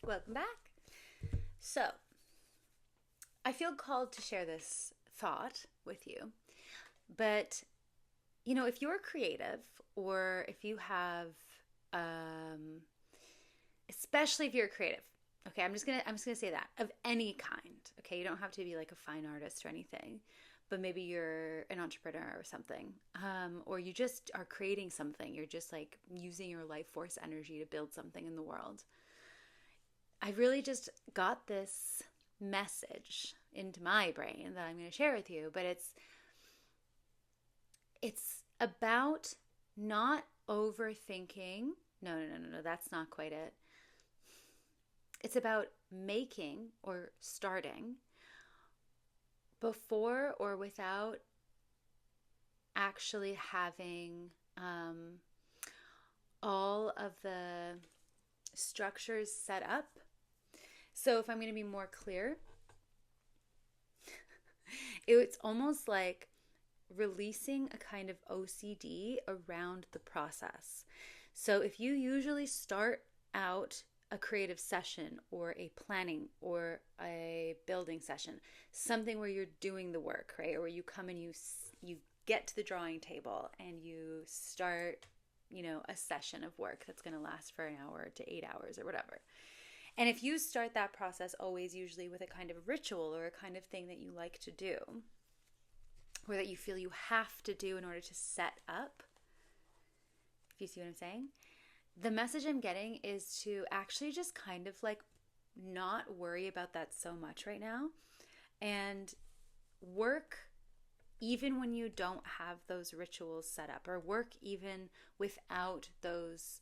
Welcome back. So, I feel called to share this thought with you. But, if you're creative or if you have, especially if you're creative, okay, I'm just gonna say that of any kind. Okay, you don't have to be like a fine artist or anything, but maybe you're an entrepreneur or something, or you just are creating something. You're just like using your life force energy to build something in the world. I really just got this message into my brain that I'm going to share with you, but it's about not overthinking. No, that's not quite it. It's about making or starting before or without actually having all of the structures set up. So if I'm going to be more clear, it's almost like releasing a kind of OCD around the process. So if you usually start out a creative session or a planning or a building session, something where you're doing the work, right? Or where you come and you get to the drawing table and you start, a session of work that's going to last for an hour to 8 hours or whatever. And if you start that process always usually with a kind of ritual or a kind of thing that you like to do, or that you feel you have to do in order to set up, if you see what I'm saying, the message I'm getting is to actually just kind of like not worry about that so much right now and work even when you don't have those rituals set up, or work even without those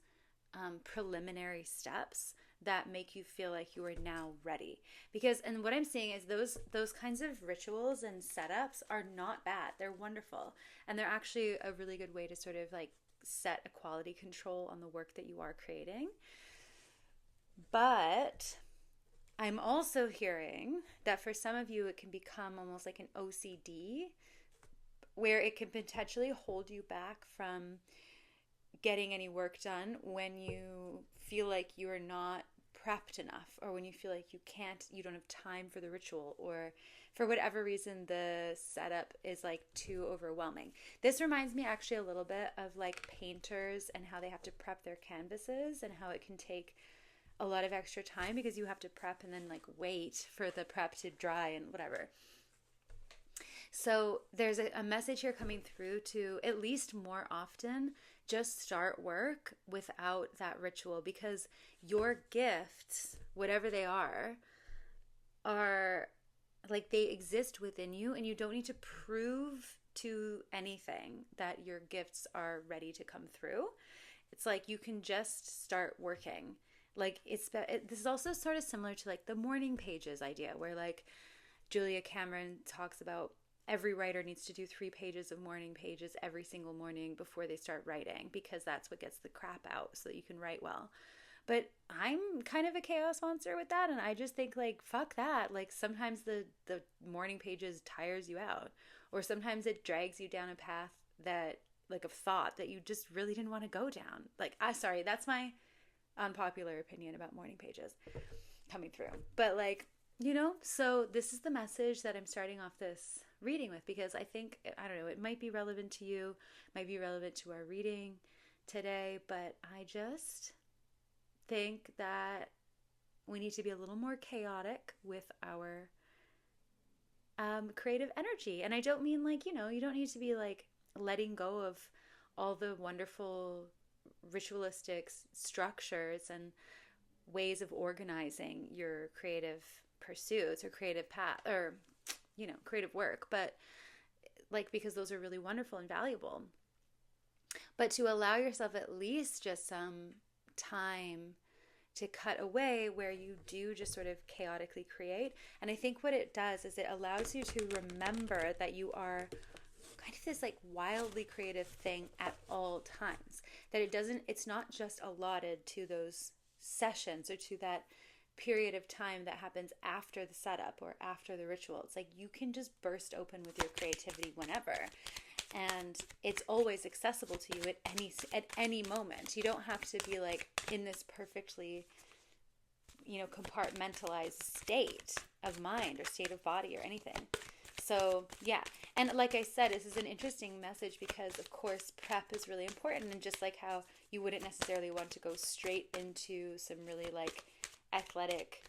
preliminary steps that make you feel like you are now ready. Because, and what I'm seeing is those kinds of rituals and setups are not bad. They're wonderful. And they're actually a really good way to sort of like set a quality control on the work that you are creating. But I'm also hearing that for some of you, it can become almost like an OCD, where it can potentially hold you back from getting any work done when you feel like you're not prepped enough, or when you feel like you don't have time for the ritual, or for whatever reason the setup is like too overwhelming. This reminds me actually a little bit of like painters and how they have to prep their canvases, and how it can take a lot of extra time because you have to prep and then like wait for the prep to dry and whatever. So there's a message here coming through to at least more often just start work without that ritual, because your gifts, whatever they are like they exist within you, and you don't need to prove to anything that your gifts are ready to come through. It's like you can just start working. Like this is also sort of similar to like the morning pages idea, where like Julia Cameron talks about every writer needs to do 3 pages of morning pages every single morning before they start writing, because that's what gets the crap out so that you can write well. But I'm kind of a chaos monster with that, and I just think like, fuck that. Like sometimes the morning pages tires you out, or sometimes it drags you down a path that like of thought that you just really didn't want to go down. Like, sorry, that's my unpopular opinion about morning pages coming through. But like, so this is the message that I'm starting off this reading with, because I think, I don't know, it might be relevant to you, might be relevant to our reading today, but I just think that we need to be a little more chaotic with our creative energy. And I don't mean like, you don't need to be like letting go of all the wonderful ritualistic structures and ways of organizing your creative pursuits or creative path, or creative work, but like, because those are really wonderful and valuable, but to allow yourself at least just some time to cut away where you do just sort of chaotically create. And I think what it does is it allows you to remember that you are kind of this like wildly creative thing at all times, that it's not just allotted to those sessions or to that period of time that happens after the setup or after the ritual. It's like you can just burst open with your creativity whenever, and it's always accessible to you at any moment. You don't have to be like in this perfectly compartmentalized state of mind or state of body or anything. So yeah, and like I said, this is an interesting message because of course prep is really important, and just like how you wouldn't necessarily want to go straight into some really like athletic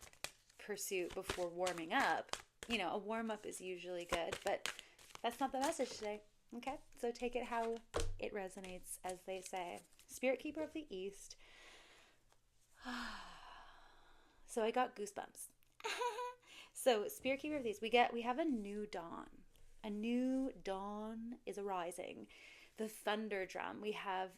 pursuit before warming up. A warm up is usually good, but that's not the message today. Okay, so take it how it resonates, as they say. Spirit Keeper of the East. So I got goosebumps. So Spirit Keeper of the East, we have a new dawn. A new dawn is arising. The thunder drum. We have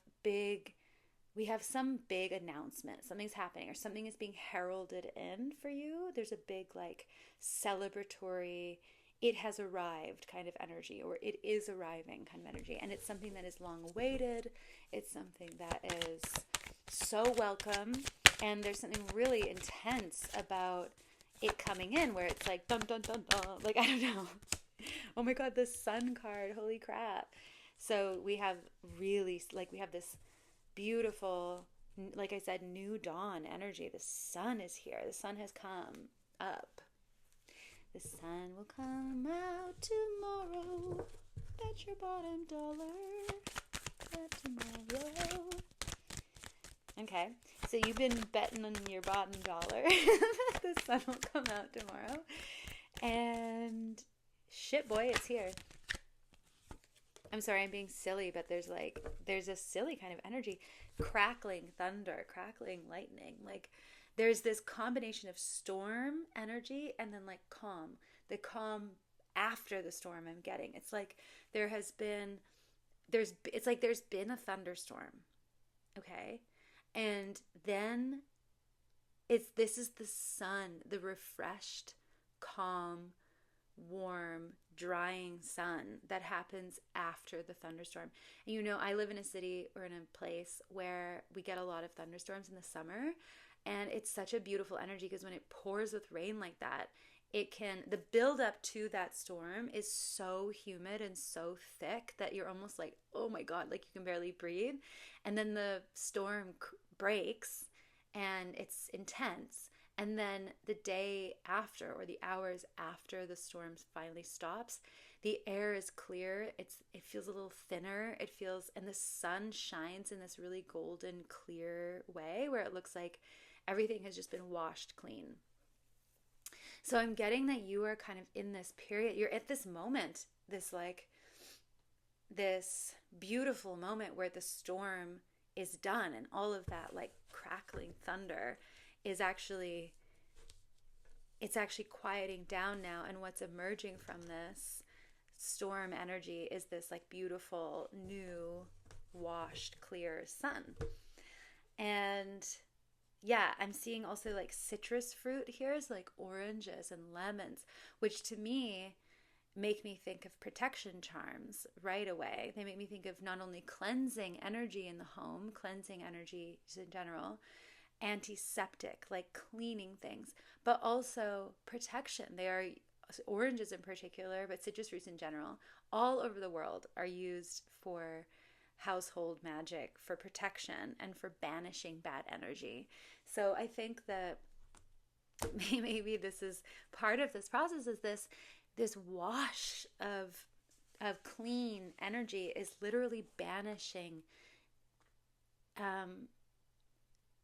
some big announcement. Something's happening, or something is being heralded in for you. There's a big like celebratory, it has arrived kind of energy, or it is arriving kind of energy. And it's something that is long awaited. It's something that is so welcome. And there's something really intense about it coming in, where it's like, dun, dun, dun, dun. Like, I don't know. Oh my God, the sun card. Holy crap. So we have this beautiful, like I said, new dawn energy. The sun is here. The sun has come up. The sun will come out tomorrow. Bet your bottom dollar that tomorrow. Okay, so you've been betting on your bottom dollar that the sun will come out tomorrow. And shit, boy, it's here. I'm sorry, I'm being silly, but there's a silly kind of energy. Crackling thunder, crackling lightning. Like, there's this combination of storm energy and then like calm. The calm after the storm I'm getting. It's like there's been a thunderstorm. Okay? And then this is the sun, the refreshed, calm, warm, drying sun that happens after the thunderstorm. And I live in a city or in a place where we get a lot of thunderstorms in the summer, and it's such a beautiful energy because when it pours with rain like that, the build up to that storm is so humid and so thick that you're almost like, oh my God, like you can barely breathe. And then the storm breaks and it's intense. And then the day after, or the hours after the storm finally stops, the air is clear. It feels a little thinner. And the sun shines in this really golden, clear way where it looks like everything has just been washed clean. So I'm getting that you are kind of in this period. You're at this moment, this beautiful moment where the storm is done, and all of that like crackling thunder is actually quieting down now. And what's emerging from this storm energy is this like beautiful, new, washed, clear sun. And yeah, I'm seeing also like citrus fruit here, is like oranges and lemons, which to me make me think of protection charms right away. They make me think of not only cleansing energy in the home, cleansing energy in general, antiseptic, like cleaning things, but also protection. They are oranges in particular, but citrus fruits in general, all over the world are used for household magic, for protection, and for banishing bad energy. So I think that maybe this is part of this process, is this wash of clean energy is literally banishing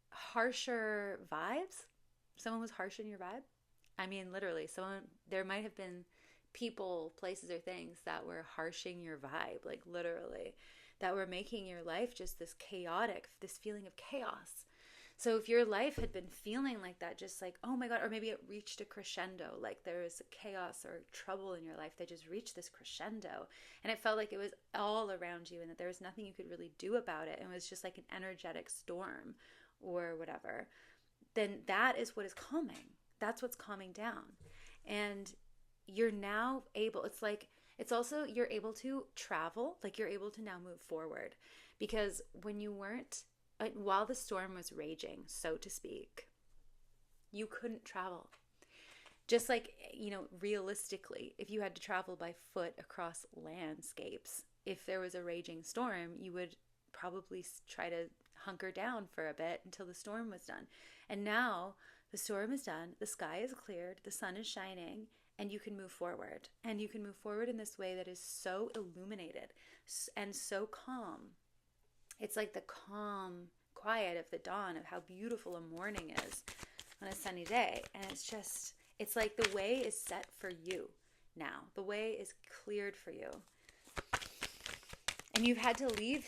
harsher vibes. Someone was harsh in your vibe. I mean, literally, there might have been people, places, or things that were harshing your vibe, like literally, that were making your life just this chaotic, this feeling of chaos. So if your life had been feeling like that, just like, oh my God, or maybe it reached a crescendo, like there was chaos or trouble in your life that just reached this crescendo, and it felt like it was all around you and that there was nothing you could really do about it, and it was just like an energetic storm or whatever, then that is what is calming. That's what's calming down. And you're now able, it's also, you're able to travel, like you're able to now move forward, because when you weren't, while the storm was raging, so to speak, you couldn't travel. Just like, realistically, if you had to travel by foot across landscapes, if there was a raging storm, you would probably try to hunker down for a bit until the storm was done. And now The storm is done, the sky is cleared, the sun is shining, and you can move forward. And you can move forward in this way that is so illuminated and so calm. It's like the calm quiet of the dawn, of how beautiful a morning is on a sunny day. And it's like the way is set for you now. The way is cleared for you. And you've had to leave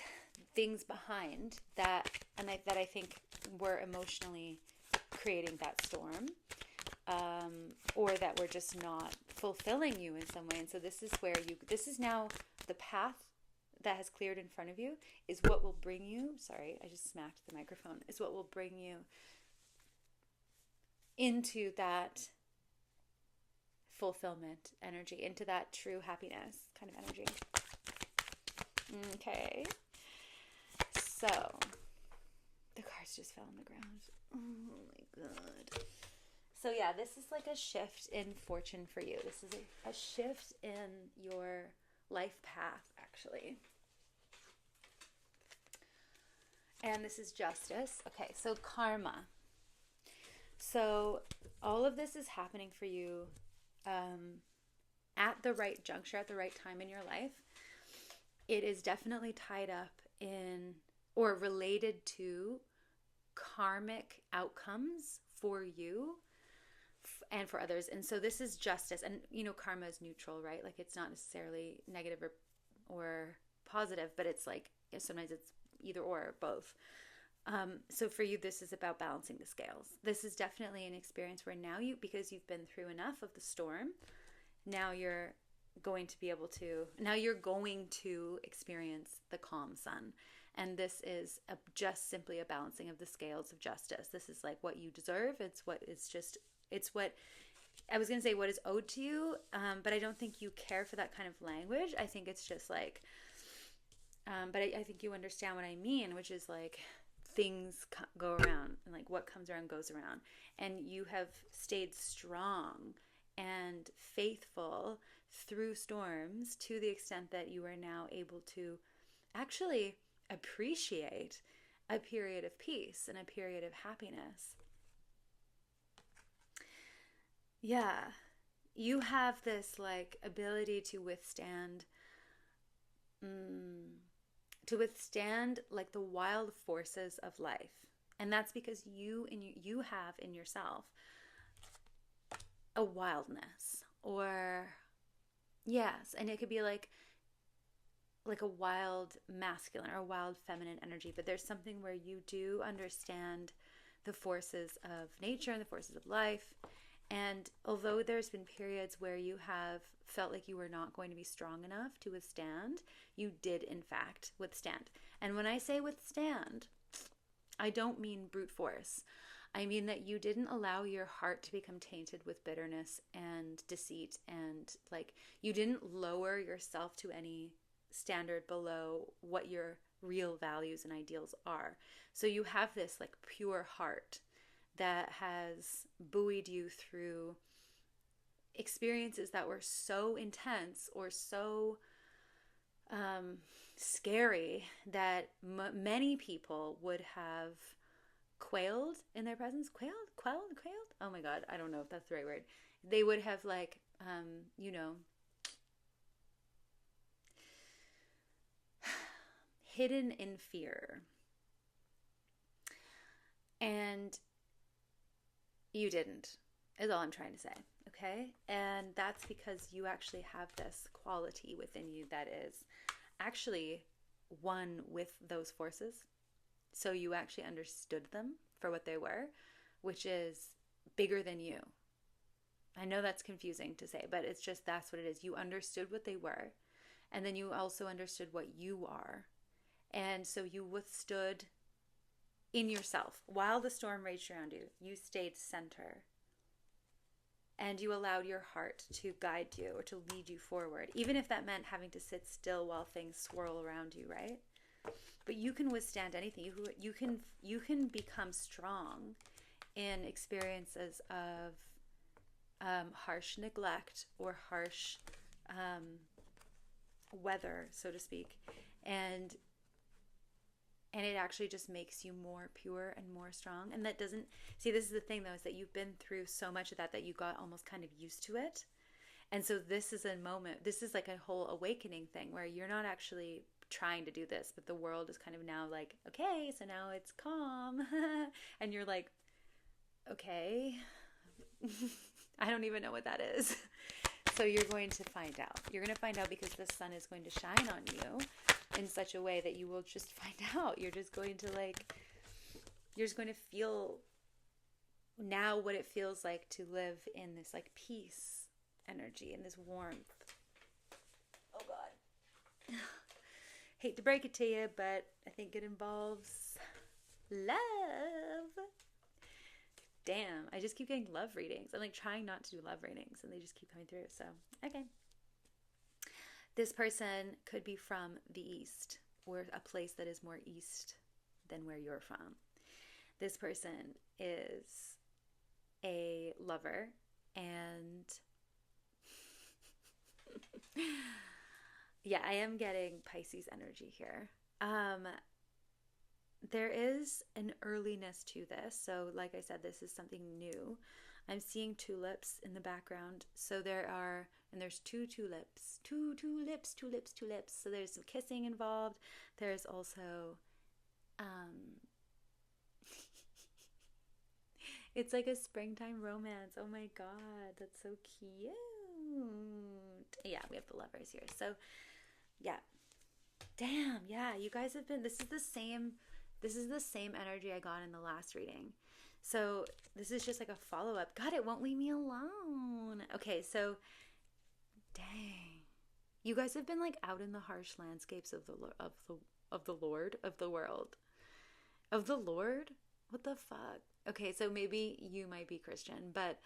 things behind that I think were emotionally creating that storm, or that were just not fulfilling you in some way. And so this is now the path that has cleared in front of you is what will bring you, sorry, I just smacked the microphone, is what will bring you into that fulfillment energy, into that true happiness kind of energy. Okay. So, the cards just fell on the ground. Oh my God. So yeah, this is like a shift in fortune for you. This is a shift in your life path, actually. And this is justice. Okay, so karma. So all of this is happening for you at the right juncture, at the right time in your life. It is definitely tied up in or related to karmic outcomes for you and for others. And so this is justice. And, karma is neutral, right? Like it's not necessarily negative or positive, but it's like sometimes it's either or both. So for you, this is about balancing the scales. This is definitely an experience where now because you've been through enough of the storm, now you're going to experience the calm sun. And this is just simply a balancing of the scales of justice. This is like what you deserve. It's what I was going to say what is owed to you, but I don't think you care for that kind of language. I think it's just like, but I think you understand what I mean, which is like things go around, and like what comes around goes around. And you have stayed strong and faithful through storms to the extent that you are now able to actually appreciate a period of peace and a period of happiness. Yeah, you have this like ability to withstand like the wild forces of life. And that's because you have in yourself a wildness, or yes, and it could be like a wild masculine or a wild feminine energy, but there's something where you do understand the forces of nature and the forces of life. And although there's been periods where you have felt like you were not going to be strong enough to withstand, you did in fact withstand. And when I say withstand, I don't mean brute force. I mean that you didn't allow your heart to become tainted with bitterness and deceit, and like you didn't lower yourself to any standard below what your real values and ideals are. So you have this like pure heart that has buoyed you through experiences that were so intense or so scary that many people would have quailed in their presence. Quailed? Oh my God, I don't know if that's the right word. They would have like, hidden in fear. And you didn't, is all I'm trying to say, okay? And that's because you actually have this quality within you that is actually one with those forces. So you actually understood them for what they were, which is bigger than you. I know that's confusing to say, but it's just that's what it is. You understood what they were, and then you also understood what you are. And so you withstood in yourself. While the storm raged around you, you stayed center. And you allowed your heart to guide you or to lead you forward, even if that meant having to sit still while things swirl around you, right? But you can withstand anything. You can become strong in experiences of harsh neglect or harsh weather, so to speak. And And it actually just makes you more pure and more strong. And that doesn't, see, this is the thing though, is that you've been through so much of that that you got almost kind of used to it. And so this is a moment, this is like a whole awakening thing where you're not actually trying to do this, but the world is kind of now like, okay, so now it's calm. And you're like, okay, I don't even know what that is. So you're going to find out. You're going to find out because the sun is going to shine on you in such a way that you will just find out. You're just going to you're just going to feel now what it feels like to live in this like peace energy and this warmth. Oh God. Hate to break it to you, but I think it involves love. Damn, I just keep getting love readings. I'm like trying not to do love readings and they just keep coming through. So, okay. This person could be from the East or a place that is more East than where you're from. This person is a lover and yeah, I am getting Pisces energy here. There is an earliness to this. So like I said, this is something new. I'm seeing tulips in the background. So there's two tulips. Two tulips. So there's some kissing involved. There's also, it's like a springtime romance. Oh my God, that's so cute. Yeah, we have the lovers here. So yeah. Damn, yeah, you guys have been, this is the same energy I got in the last reading. So this is just like a follow-up. God, it won't leave me alone. Okay, so dang. You guys have been like out in the harsh landscapes of the Lord, of the world. Of the Lord? What the fuck? Okay, so maybe you might be Christian, but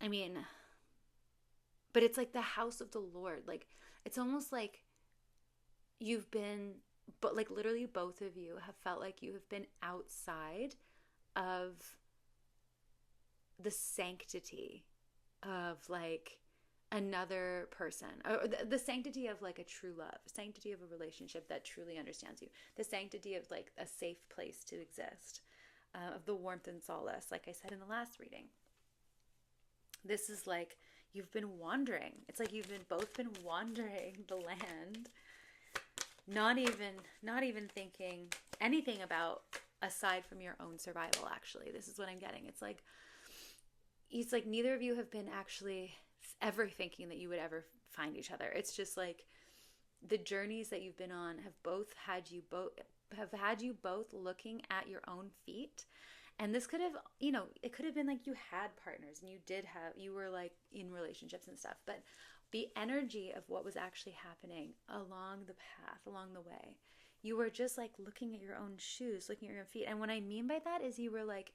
I mean, but it's like the house of the Lord. Like it's almost like you've been, but like literally both of you have felt like you have been outside of the sanctity of like another person, or the sanctity of like a true love, sanctity of a relationship that truly understands you, the sanctity of like a safe place to exist, of the warmth and solace, like I said in the last reading. This is like you've been wandering. It's like you've both been wandering the land, not even thinking anything about aside from your own survival. Actually, this is what I'm getting. It's like neither of you have been actually ever thinking that you would ever find each other. It's just like the journeys that you've been on have had you both looking at your own feet. And this could have, it could have been like you had partners and you were like in relationships and stuff, but the energy of what was actually happening along the path, along the way, you were just like looking at your own shoes, looking at your own feet. And what I mean by that is you were like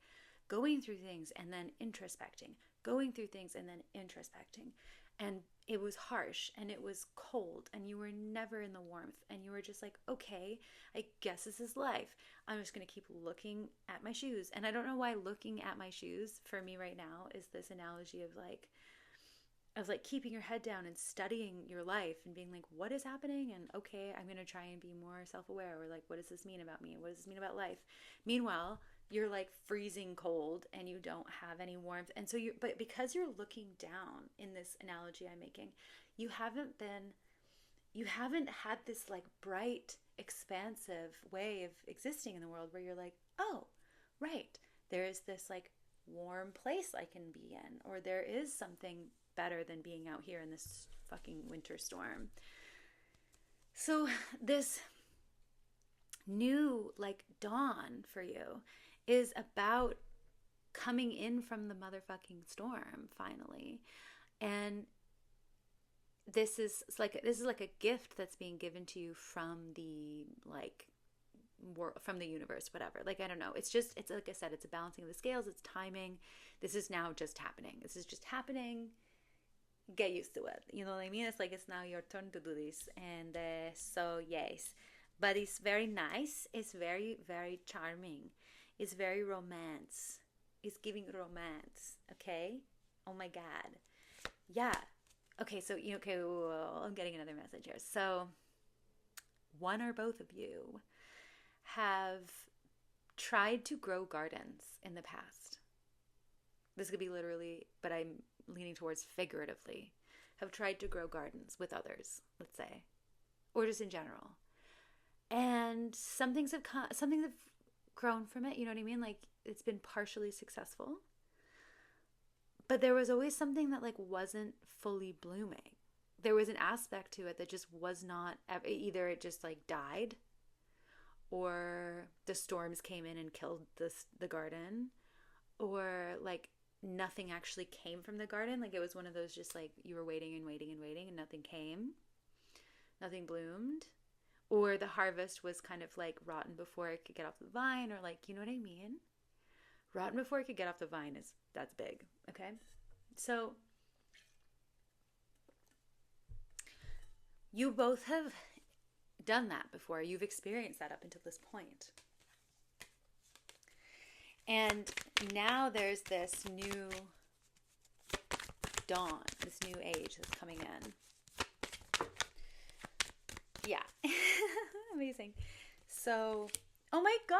going through things and then introspecting, going through things and then introspecting. And it was harsh and it was cold and you were never in the warmth and you were just like, okay, I guess this is life. I'm just going to keep looking at my shoes. And I don't know why looking at my shoes for me right now is this analogy of like keeping your head down and studying your life and being like, what is happening? And okay, I'm going to try and be more self-aware, or like, what does this mean about me? What does this mean about life? Meanwhile, you're like freezing cold and you don't have any warmth. And so but because you're looking down in this analogy I'm making, you haven't had this like bright, expansive way of existing in the world where you're like, oh, right, there is this like warm place I can be in, or there is something better than being out here in this fucking winter storm. So this new like dawn for you is about coming in from the motherfucking storm finally. And this is like a gift that's being given to you from the like world, from the universe, whatever. Like, I don't know. It's like I said, it's a balancing of the scales. It's timing. This is now just happening. This is just happening. Get used to it. You know what I mean? It's like it's now your turn to do this. And so yes, but it's very nice. It's very, very charming. It's very romance. It's giving romance. Okay? Oh my God. Yeah. Okay, so, well, I'm getting another message here. So, one or both of you have tried to grow gardens in the past? This could be literally, but I'm leaning towards figuratively. Have tried to grow gardens with others, let's say, or just in general. And some things have grown from it, you know what I mean? Like it's been partially successful. But there was always something that like wasn't fully blooming. There was an aspect to it that just was not, either it just like died, or the storms came in and killed the garden, or like nothing actually came from the garden. Like it was one of those just like you were waiting and waiting and waiting and nothing came. Nothing bloomed. Or the harvest was kind of like rotten before it could get off the vine, or like, you know what I mean? Rotten before it could get off the vine that's big, okay? So you both have done that before. You've experienced that up until this point. And now there's this new dawn, this new age that's coming in. Yeah. Amazing. So, oh my God,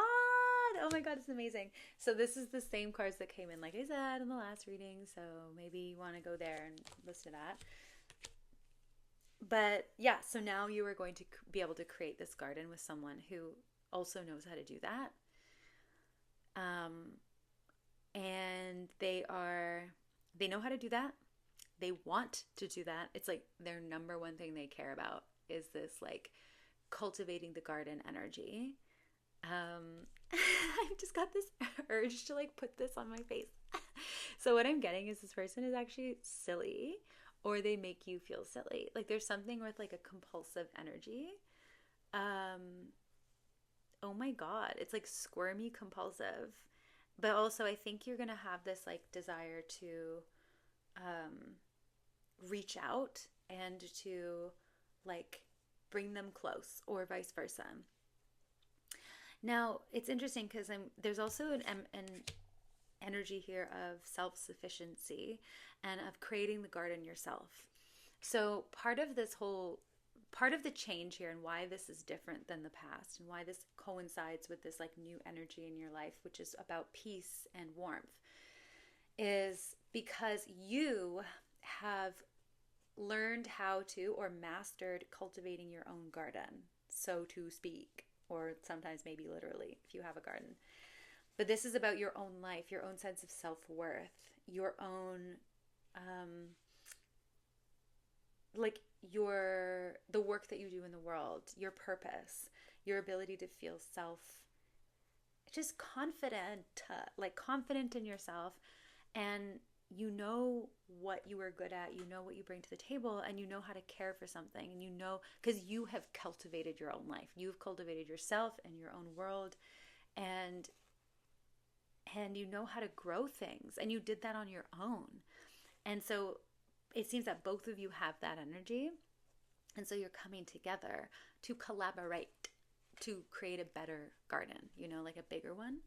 it's amazing. So this is the same cards that came in, like I said, in the last reading. So maybe you want to go there and listen to that. But yeah, so now you are going to be able to create this garden with someone who also knows how to do that. And they know how to do that. They want to do that. It's like their number one thing they care about is this like cultivating the garden energy. I've just got this urge to like put this on my face. So what I'm getting is this person is actually silly, or they make you feel silly. Like there's something with like a compulsive energy. Oh my God, it's like squirmy compulsive. But also I think you're going to have this like desire to reach out and to like bring them close, or vice versa. Now, it's interesting because there's also an energy here of self-sufficiency and of creating the garden yourself. So part of the change here, and why this is different than the past, and why this coincides with this like new energy in your life, which is about peace and warmth, is because you have learned how to, or mastered cultivating your own garden, so to speak, or sometimes maybe literally if you have a garden. But this is about your own life, your own sense of self-worth, your own the work that you do in the world, your purpose, your ability to feel just confident in yourself, and you know what you are good at, you know what you bring to the table, and you know how to care for something, and you know, because you have cultivated your own life, you've cultivated yourself and your own world, and you know how to grow things, and you did that on your own. And so it seems that both of you have that energy, and so you're coming together to collaborate to create a better garden, you know, like a bigger one.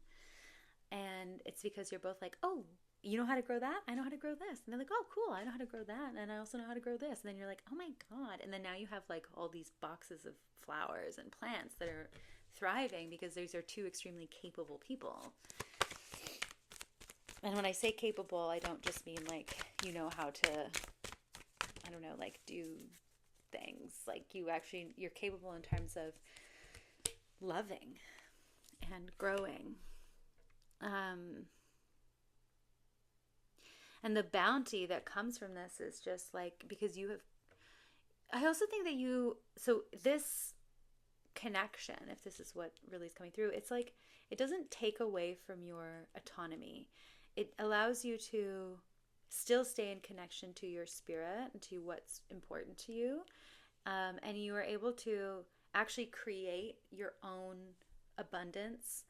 And it's because you're both like, oh, you know how to grow that? I know how to grow this. And they're like, oh, cool, I know how to grow that. And I also know how to grow this. And then you're like, oh my God. And then now you have like all these boxes of flowers and plants that are thriving because these are two extremely capable people. And when I say capable, I don't just mean like, you know how to, I don't know, like do things. Like you're capable in terms of loving and growing. And the bounty that comes from this is just like, because I also think that so this connection, if this is what really is coming through, it's like, it doesn't take away from your autonomy. It allows you to still stay in connection to your spirit and to what's important to you. And you are able to actually create your own abundance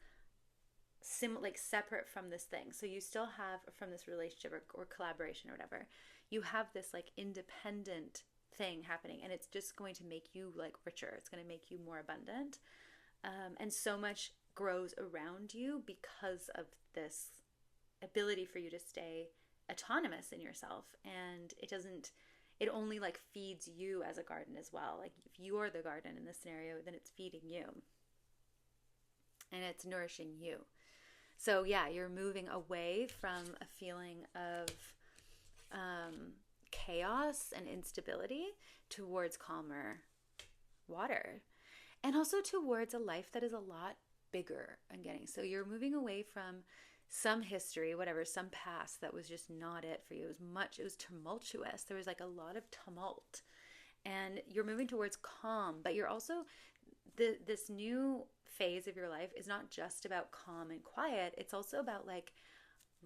separate from this thing. So you still have, from this relationship or collaboration or whatever, you have this like independent thing happening, and it's just going to make you like richer. It's going to make you more abundant. And so much grows around you because of this ability for you to stay autonomous in yourself. And it only like feeds you as a garden as well. Like if you're the garden in this scenario, then it's feeding you. and it's nourishing you. So yeah, you're moving away from a feeling of chaos and instability towards calmer water, and also towards a life that is a lot bigger and getting. So you're moving away from some history, whatever, some past that was just not it for you. It was tumultuous. There was like a lot of tumult, and you're moving towards calm, but you're also this new phase of your life is not just about calm and quiet. It's also about like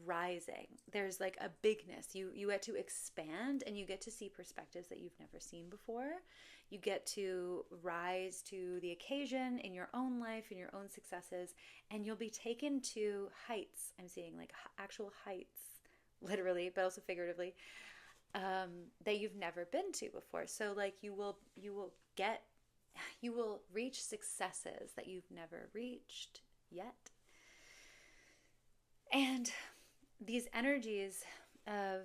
rising. There's like a bigness. You get to expand, and you get to see perspectives that you've never seen before. You get to rise to the occasion in your own life, in your own successes, and you'll be taken to heights. I'm seeing like actual heights, literally, but also figuratively, that you've never been to before. So like you will reach successes that you've never reached yet. And these energies of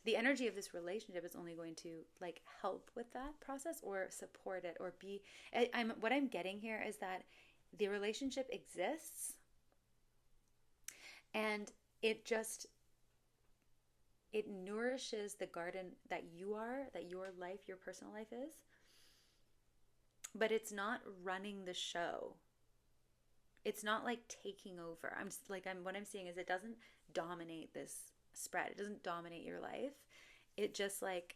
the energy of this relationship is only going to like help with that process or support it or be. What I'm getting here is that the relationship exists, and it nourishes the garden that you are, that your life, your personal life is, but it's not running the show. It's not like taking over. What I'm seeing is it doesn't dominate this spread. It doesn't dominate your life. It just like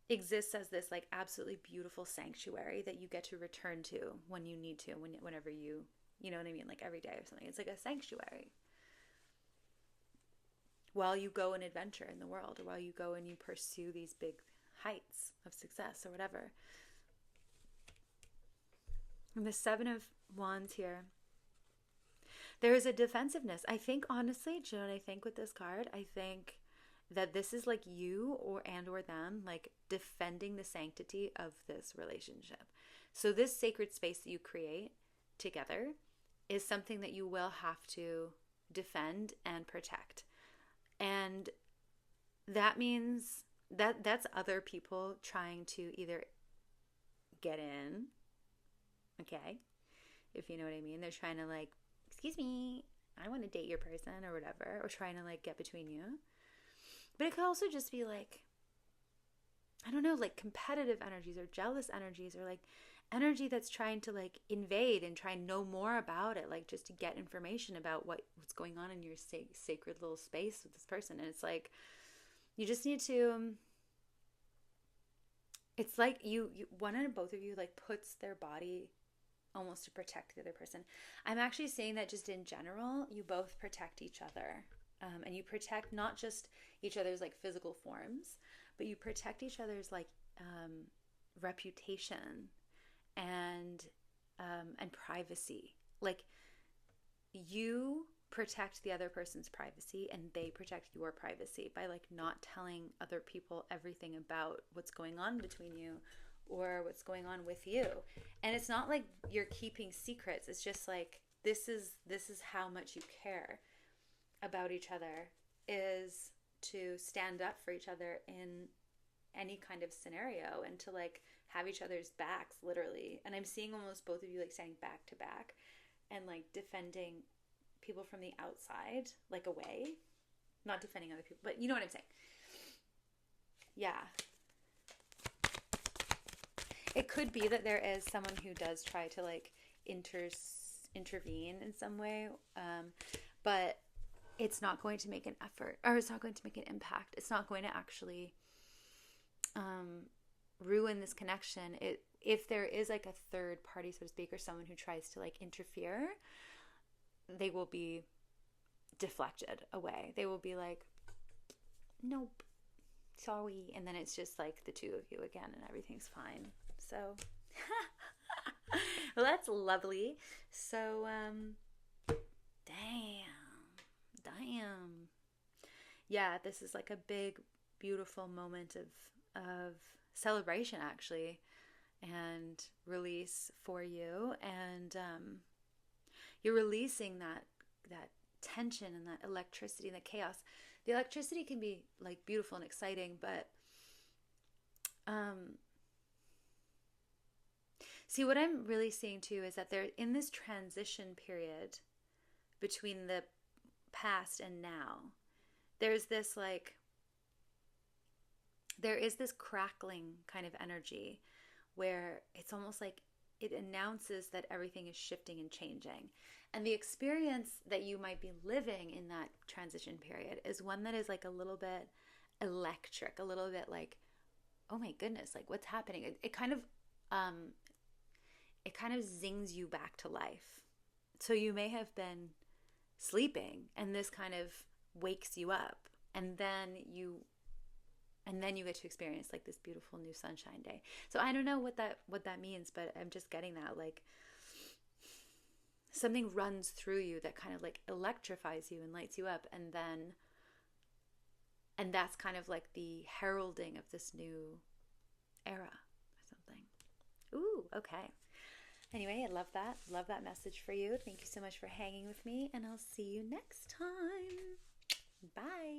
exists as this like absolutely beautiful sanctuary that you get to return to when you need to, whenever you know what I mean, like every day or something. It's like a sanctuary. While you go and adventure in the world, or while you go and you pursue these big heights of success or whatever. And the Seven of Wands here, there is a defensiveness. I think, honestly, do you know what I think with this card? I think that this is like you or them, like defending the sanctity of this relationship. So this sacred space that you create together is something that you will have to defend and protect. And that means that's other people trying to either get in, okay, if you know what I mean. They're trying to like, excuse me, I want to date your person or whatever, or trying to like get between you. But it could also just be like, I don't know, like competitive energies or jealous energies, or like energy that's trying to like invade and try and know more about it, like just to get information about what's going on in your sacred little space with this person. And it's like, you just need to, it's like you one and both of you like puts their body almost to protect the other person. I'm actually saying that just in general, you both protect each other. And you protect not just each other's like physical forms, but you protect each other's like reputation and privacy. Like you protect the other person's privacy, and they protect your privacy by like not telling other people everything about what's going on between you or what's going on with you. And it's not like you're keeping secrets. It's just like this is how much you care about each other, is to stand up for each other in any kind of scenario and to like have each other's backs, literally. And I'm seeing almost both of you like standing back to back and like defending people from the outside, like away, not defending other people, but you know what I'm saying. Yeah. It could be that there is someone who does try to like intervene in some way, but it's not going to make an effort, or it's not going to make an impact. It's not going to actually ruin this connection. If there is like a third party, so to speak, or someone who tries to like interfere, they will be deflected away. They will be like, nope, sorry. And then it's just like the two of you again, and everything's fine. So well, that's lovely. So damn. Yeah, this is like a big, beautiful moment of celebration, actually, and release for you. And you're releasing that tension and that electricity and the chaos. The electricity can be like beautiful and exciting, but See, what I'm really seeing too is that they're in this transition period between the past and now. There's this like, there is this crackling kind of energy where it's almost like it announces that everything is shifting and changing. And the experience that you might be living in that transition period is one that is like a little bit electric, a little bit like, oh my goodness, like what's happening? It kind of zings you back to life. So you may have been sleeping and this kind of wakes you up, and then you get to experience like this beautiful new sunshine day. So I don't know what that means, but I'm just getting that like something runs through you that kind of like electrifies you and lights you up, and that's kind of like the heralding of this new era or something. Ooh, okay. Anyway, I love that. Love that message for you. Thank you so much for hanging with me, and I'll see you next time. Bye.